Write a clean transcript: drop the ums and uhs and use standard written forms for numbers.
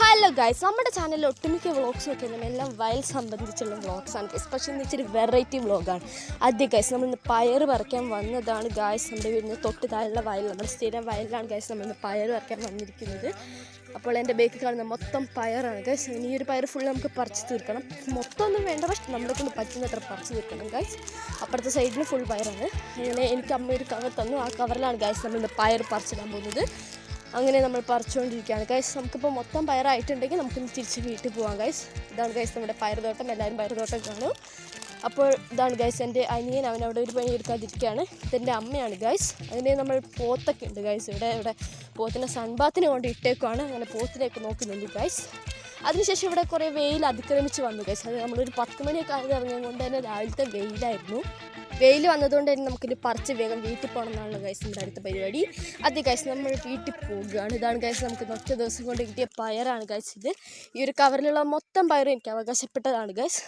Hello guys, നമ്മുടെ ചാനലിൽ ഒട്ടുമിക്ക വ്ളോഗ്സ് ഒക്കെ എല്ലാം വയൽ സംബന്ധിച്ചുള്ള വ്ളോഗ്സാണ് ഗൈസ്. പക്ഷേ ഇന്ന് ഇച്ചിരി വെറൈറ്റി വ്ളോഗാണ്. ആദ്യം ഗൈസ് നമ്മളിന്ന് പയർ പറിക്കാൻ വന്നതാണ് ഗൈസ്. നമ്മുടെ വീടിന് തൊട്ട് താഴെയുള്ള വയൽ, നമ്മുടെ സ്ഥിരം വയലിലാണ് ഗൈസ് നമ്മളിന്ന് പയർ പറിക്കാൻ വന്നിരിക്കുന്നത്. അപ്പോൾ എൻ്റെ ബേക്കിൽ കാണുന്ന മൊത്തം പയറാണ് ഗൈസ്. ഇനി ഒരു പയർ ഫുൾ നമുക്ക് പറിച്ച് തീർക്കണം. മൊത്തം ഒന്നും വേണ്ട, പക്ഷെ നമ്മളെ കൊണ്ട് പറ്റുന്നത്ര പറിച്ച് തീർക്കണം ഗൈസ്. അപ്പുറത്തെ സൈഡിൽ ഫുൾ പയറാണ്. അങ്ങനെ എനിക്ക് അമ്മ ഒരു കവർ തന്നു. ആ കവറിലാണ് ഗൈസ് നമ്മളിന്ന് പയർ പറിച്ചിടാൻ പോകുന്നത്. അങ്ങനെ നമ്മൾ പറിച്ചുകൊണ്ടിരിക്കുകയാണ് ഗൈസ്. നമുക്കിപ്പോൾ മൊത്തം പയറായിട്ടുണ്ടെങ്കിൽ നമുക്കിന്ന് തിരിച്ച് വീട്ടിൽ പോകാം ഗൈസ്. ഇതാണ് ഗൈസ് നമ്മുടെ പയറുതോട്ടം. എല്ലാവരും പയറുതോട്ടം കാണും. അപ്പോൾ ഇതാണ് ഗൈസ് എൻ്റെ അനിയൻ, അവൻ അവിടെ ഒരു പണി എടുക്കാതിരിക്കുകയാണ്. ഇതെൻ്റെ അമ്മയാണ് ഗൈസ്. അതിന് നമ്മൾ പോത്തൊക്കെ ഉണ്ട് ഗൈസ്. ഇവിടെ പോത്തിൻ്റെ സൺബാത്തിന് കൊണ്ട് ഇട്ടേക്കുവാണ്. അങ്ങനെ പോത്തിനെയൊക്കെ നോക്കുന്നുണ്ട് ഗൈസ്. അതിനുശേഷം ഇവിടെ കുറേ വെയിൽ അതിക്രമിച്ച് വന്നു ഗൈസ്. അത് നമ്മളൊരു 10 മണിയൊക്കെ ആയത് ഇറങ്ങിയത് കൊണ്ട് തന്നെ രാവിലത്തെ വെയിലായിരുന്നു. വെയിൽ വന്നതുകൊണ്ട് തന്നെ നമുക്കിത് പറിച്ച് വേഗം വീട്ടിൽ പോകണം എന്നാണ് ഗൈസ് നമ്മുടെ അടുത്ത പരിപാടി. അത് ഗൈസ് നമ്മൾ വീട്ടിൽ പോവുകയാണ്. ഇതാണ് ഗൈസ് നമുക്ക് ഒറ്റ ദിവസം കൊണ്ട് കിട്ടിയ പയറാണ് ഗൈസ് ഇത്. ഈ ഒരു കവറിലുള്ള മൊത്തം പയറും എനിക്ക് അവകാശപ്പെട്ടതാണ് ഗൈസ്.